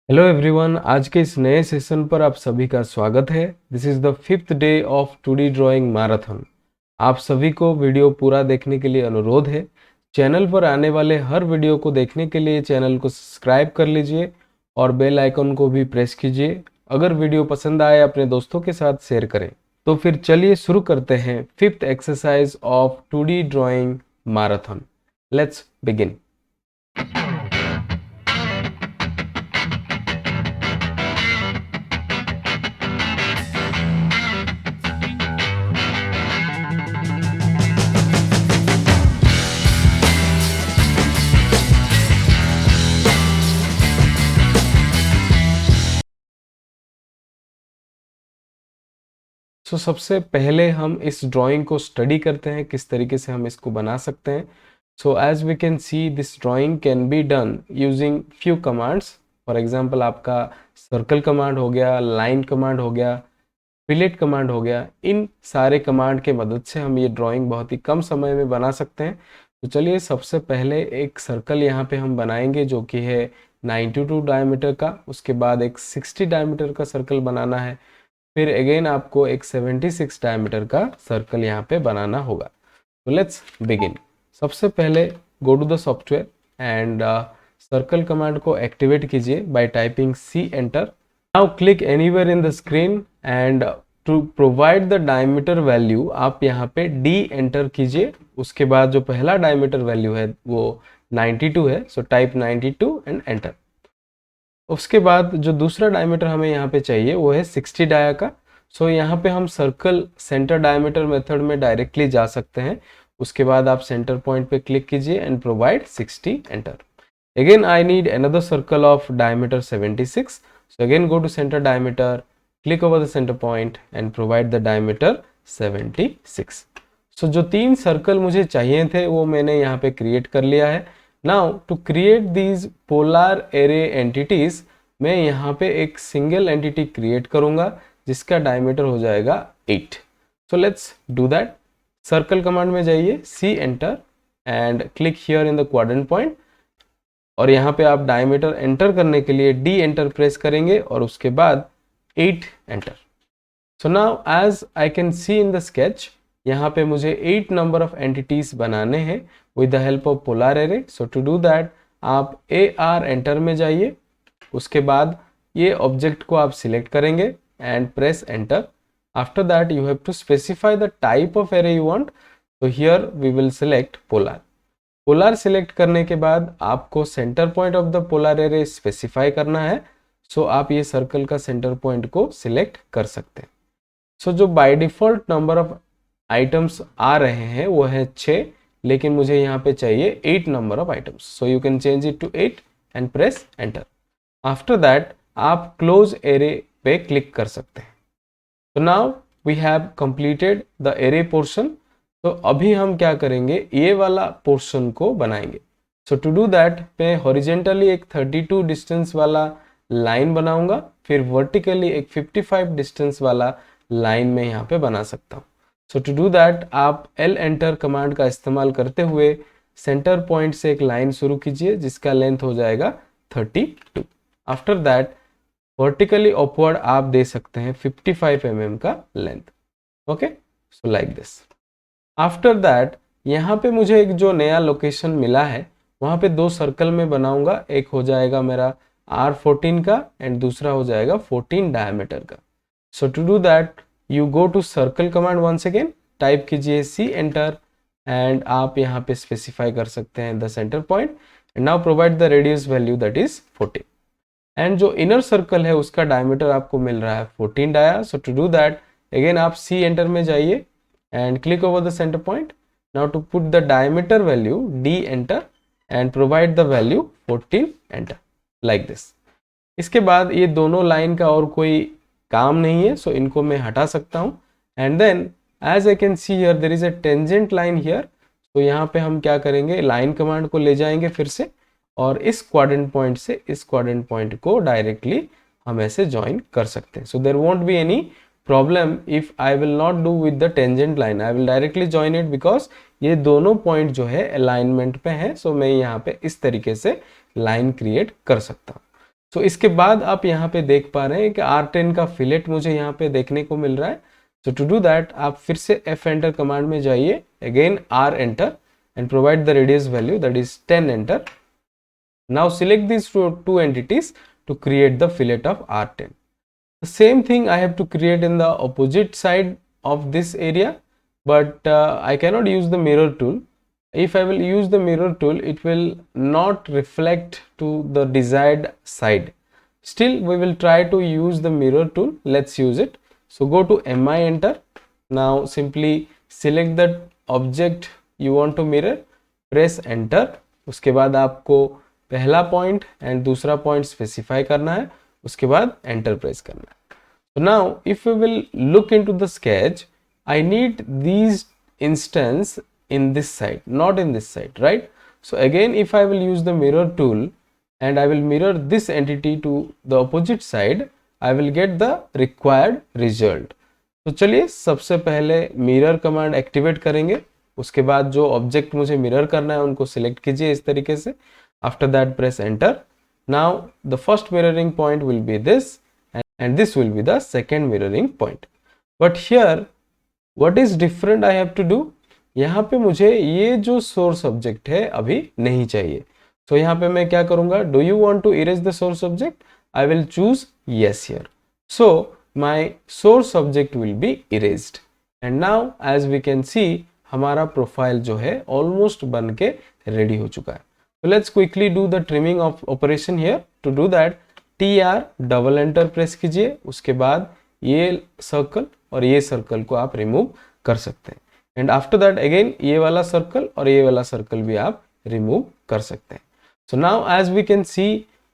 Hello everyone, आज के इस नए सेशन पर आप सभी का स्वागत है। This is the 5th day of 2D drawing marathon. आप सभी को वीडियो पूरा देखने के लिए अनुरोध है। चैनल पर आने वाले हर वीडियो को देखने के लिए चैनल को सब्सक्राइब कर लीजिए और बेल आइकन को भी प्रेस कीजिए। अगर वीडियो पसंद आए अपने दोस्तों के साथ शेयर करें। तो फिर चलिए शुरू करते हैं 5th exercise of 2D drawing marathon. Let's begin. सबसे पहले हम इस ड्राइंग को स्टडी करते हैं, किस तरीके से हम इसको बना सकते हैं। As we can see, this drawing can be done using few commands. For example, आपका सर्कल कमांड हो गया, लाइन कमांड हो गया, फिलेट कमांड हो गया। इन सारे कमांड के मदद से हम ये ड्राइंग बहुत ही कम समय में बना सकते हैं। तो चलिए, सबसे पहले एक सर्कल यहाँ पे हम बनाएंगे जो कि है 92 डायमीटर का। उसके बाद एक 60 डायमीटर का सर्कल बनाना है। फिर अगेन आपको एक 76 डायमीटर का सर्कल यहाँ पे बनाना होगा। तो लेट्स बिगिन। सबसे पहले go to the software and circle command को एक्टिवेट कीजिए by typing C enter. Now click anywhere in the screen and to provide the diameter value आप यहाँ पे डी एंटर कीजिए। उसके बाद जो पहला डायमीटर वैल्यू है वो 92 है, सो टाइप 92 एंड एंटर। उसके बाद जो दूसरा डायमीटर हमें यहाँ पे चाहिए वो है 60 डाया का। यहाँ पे हम सर्कल सेंटर डायमीटर मेथड में डायरेक्टली जा सकते हैं। उसके बाद आप सेंटर पॉइंट पे क्लिक कीजिए and provide 60 enter. Again I need another circle of diameter 76। Again go to centre diameter, click over the centre point and provide the diameter 76। जो 3 सर्कल मुझे चाहिए थे वो मैंने यहाँ पे क्रिएट कर लिया है। Now to create these polar array entities, मैं यहाँ पे एक सिंगल एंटिटी क्रिएट करूंगा जिसका डायमीटर हो जाएगा 8। Let's do that. Circle command में जाइए, C enter and click here in the quadrant point. और यहाँ पे आप डायमीटर एंटर करने के लिए डी एंटर प्रेस करेंगे और उसके बाद 8 enter. Now as I can see in the sketch, यहाँ पे मुझे 8 नंबर ऑफ एंटिटीज बनाने हैं with the help of polar array. To do that आप AR एंटर में जाइए। उसके बाद ये ऑब्जेक्ट को आप सिलेक्ट करेंगे and press enter. After that you have to specify the type of array you want. Here we will select polar. Polar select करने के बाद आपको centre point of the polar array specify करना है। आप ये सर्कल का सेंटर पॉइंट को सिलेक्ट कर सकते हैं। जो by default number of items आ रहे हैं वो है 6, लेकिन मुझे यहाँ पे चाहिए 8 number of items. You can change it to 8 and press enter. After that आप क्लोज एरे पे क्लिक कर सकते हैं। Now we have completed the array portion. अभी हम क्या करेंगे, ये वाला पोर्शन को बनाएंगे। टू डू दैट मैं हॉरिजेंटली एक 32 डिस्टेंस वाला लाइन बनाऊंगा, फिर वर्टिकली एक 55 डिस्टेंस वाला लाइन में यहाँ पे बना सकता हूँ। टू डू दैट आप L एंटर कमांड का इस्तेमाल करते हुए सेंटर पॉइंट से एक लाइन शुरू कीजिए जिसका लेंथ हो जाएगा 32। आफ्टर दैट वर्टिकली अपवर्ड आप दे सकते हैं 55 mm का length. Okay, so like this. After that यहाँ पे मुझे एक जो नया लोकेशन मिला है वहाँ पे 2 सर्कल में बनाऊंगा। एक हो जाएगा मेरा R14 का एंड दूसरा हो जाएगा 14 डायमीटर का। To do that you go to circle command once again, type कीजिए सी एंटर एंड आप यहाँ पे स्पेसिफाई कर सकते हैं the centre point and now provide the radius value that is 14। And जो इनर सर्कल है उसका डायमीटर आपको मिल रहा है 14 dia. To do that again आप सी एंटर में जाइए and click over the center point. Now to put the diameter value, D enter and provide the value 14 enter like this. इसके बाद ये दोनों लाइन का और कोई काम नहीं है, इनको मैं हटा सकता हूँ। and then as I can see here there is a tangent line here. यहाँ पे हम क्या करेंगे, लाइन कमांड को ले जाएंगे फिर से और इस क्वाड्रेंट पॉइंट से इस क्वाड्रेंट पॉइंट को डायरेक्टली हम ऐसे ज्वाइन कर सकते हैं। There won't be any problem if I will not do with the tangent line, I will directly join it because ये दोनों पॉइंट जो है अलाइनमेंट पे है। मैं यहाँ पे इस तरीके से लाइन क्रिएट कर सकता हूँ। सो इसके बाद आप यहाँ पे देख पा रहे हैं कि R10 का फिलेट मुझे यहाँ पे देखने को मिल रहा है। सो टू डू दैट आप फिर से F एंटर कमांड में जाइए, again R enter and provide the radius value, that is 10, enter. Now select these two entities to create the fillet of R10. The same thing I have to create in the opposite side of this area, but I cannot use the mirror tool. If I will use the mirror tool, it will not reflect to the desired side. Still we will try to use the mirror tool. Let's use it. So go to Mi, enter. Now simply select the object you want to mirror, press enter. उसके बाद आपको पहला point and दूसरा point specify करना है, उसके बाद enter press करना है. So now if we will look into the sketch, I need these instance in this side, not in this side, right? So again if I will use the mirror tool and I will mirror this entity to the opposite side, I will get the required result. तो चलिए सबसे पहले mirror command activate करेंगे, उसके बाद जो object मुझे mirror करना है उनको सिलेक्ट कीजिए इस तरीके से. After that press enter. Now the first mirroring point will be this and this will be the second mirroring point. But here what is different I have to do, यहाँ पे मुझे ये जो source object है अभी नहीं चाहिए. So यहाँ पे मैं क्या करूँगा, do you want to erase the source object? I will choose yes here. So my source object will be erased. And now as we can see हमारा प्रोफाइल जो है ऑलमोस्ट बन के रेडी हो चुका है. So let's quickly do the trimming of operation here. To do that TR double enter press कीजिए, उसके बाद ये सर्कल और ये सर्कल को आप रिमूव कर सकते हैं. एंड आफ्टर दैट अगेन ये वाला सर्कल और ये वाला सर्कल भी आप रिमूव कर सकते हैं. So now as we can see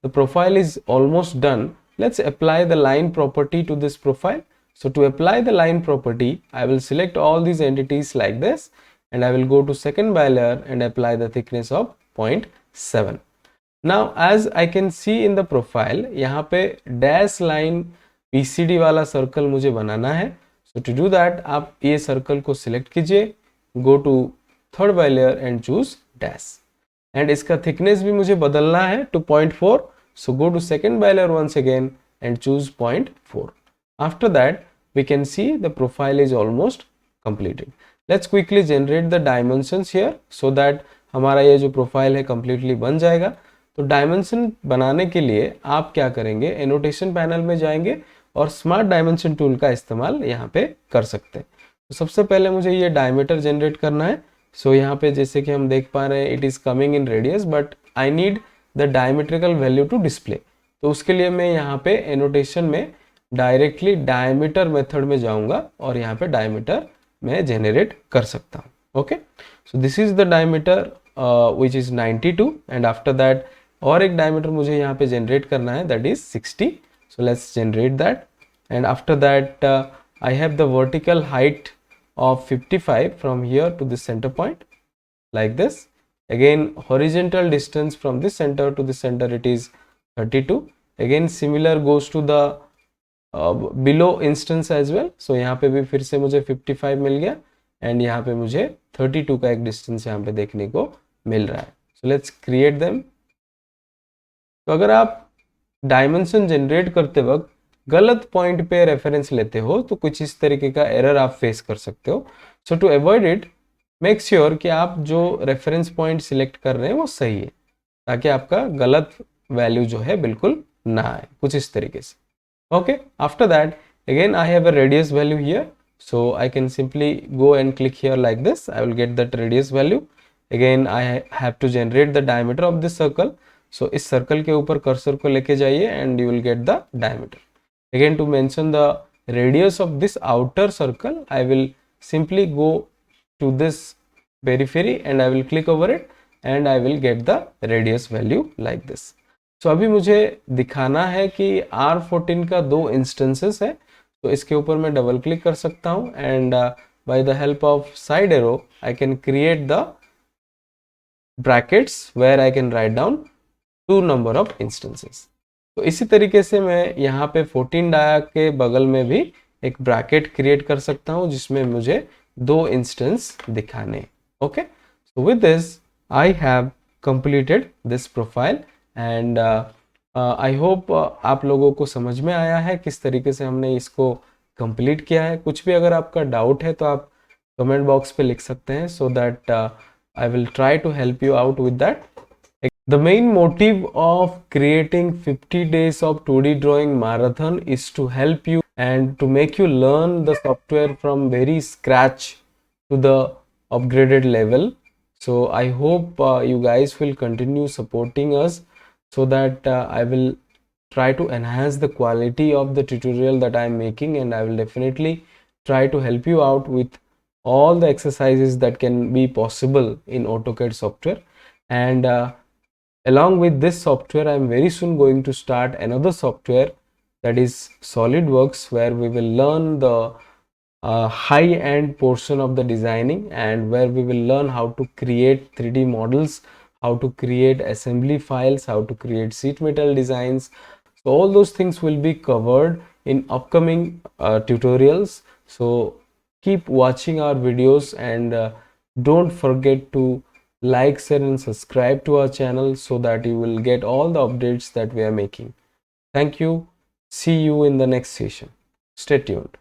the profile is almost done. Let's apply the line property to this profile. So to apply the line property, I will select all these entities like this and I will go to second bilayer and apply the thickness of 0.7. Now as I can see in the profile, यहाँ पे dash line PCD वाला circle मुझे बनाना है. So to do that आप ये circle को select कीजिए, go to third bilayer and choose dash. And इसका thickness भी मुझे बदलना है to 0.4. So go to second bilayer once again and choose 0.4. After that we can see the profile is almost completed. Let's quickly generate the dimensions here so that हमारा ये जो profile है completely बन जाएगा. तो डायमेंशन बनाने के लिए आप क्या करेंगे, एनोटेशन पैनल में जाएंगे और स्मार्ट डायमेंशन टूल का इस्तेमाल यहाँ पे कर सकते हैं. तो सबसे पहले मुझे ये डायमीटर जनरेट करना है. सो यहाँ पे जैसे कि हम देख पा रहे हैं it is coming in radius but I need the diametrical value to display. तो उसके लिए मैं यहाँ पे एनोटेशन में डायरेक्टली डायमीटर मेथड में जाऊंगा और यहाँ पे डायमीटर मैं जेनरेट कर सकता हूँ. Okay, so this is the diameter which is 92 and after that और एक डायमीटर मुझे यहाँ पे जनरेट करना है that is 60. So let's generate that and after that I have the vertical height of 55 from here to this centre point like this. Again horizontal distance from this centre to this centre it is 32. Again similar goes to the below instance as well. सो यहाँ पे भी फिर से मुझे 55 मिल गया and यहाँ पे मुझे 32 का एक डिस्टेंस यहाँ पे देखने को मिल रहा है. So let's create them. तो अगर आप डायमेंशन जनरेट करते वक्त गलत पॉइंट पे रेफरेंस लेते हो तो कुछ इस तरीके का एरर आप फेस कर सकते हो. So to avoid it make sure कि आप जो रेफरेंस पॉइंट सिलेक्ट कर रहे हैं वो सही है ताकि आपका गलत वैल्यू जो है बिल्कुल ना आए, कुछ इस तरीके से. Okay, after that again I have a radius value here, so I can simply go and click here like this. I will get that radius value. Again I have to generate the diameter of this circle. So इस circle के ऊपर cursor को लेके जाइए and you will get the diameter. Again to mention the radius of this outer circle, I will simply go to this periphery and I will click over it and I will get the radius value like this. सो अभी मुझे दिखाना है कि R14 का 2 instances है. तो इसके ऊपर मैं डबल क्लिक कर सकता हूँ and by the help of side arrow I can create the brackets where I can write down 2 number of instances. तो इसी तरीके से मैं यहाँ पे 14 डाया के बगल में भी एक ब्रैकेट क्रिएट कर सकता हूँ जिसमें मुझे 2 इंस्टेंस दिखाने. Okay, so with this I have completed this profile and I hope आप लोगों को समझ में आया है किस तरीके से हमने इसको कंप्लीट किया है। कुछ भी अगर आपका डाउट है तो आप कमेंट बॉक्स पे लिख सकते हैं, so that I will try to help you out with that. The main motive of creating 50 days of 2D drawing marathon is to help you and to make you learn the software from very scratch to the upgraded level. So I hope you guys will continue supporting us, so that I will try to enhance the quality of the tutorial that I am making, and I will definitely try to help you out with all the exercises that can be possible in AutoCAD software. And along with this software, I am very soon going to start another software, that is SolidWorks, where we will learn the high-end portion of the designing, and where we will learn how to create 3D models, how to create assembly files, how to create sheet metal designs. So all those things will be covered in upcoming tutorials. So keep watching our videos, and don't forget to like, share and subscribe to our channel, so that you will get all the updates that we are making. Thank you. See you in the next session. Stay tuned.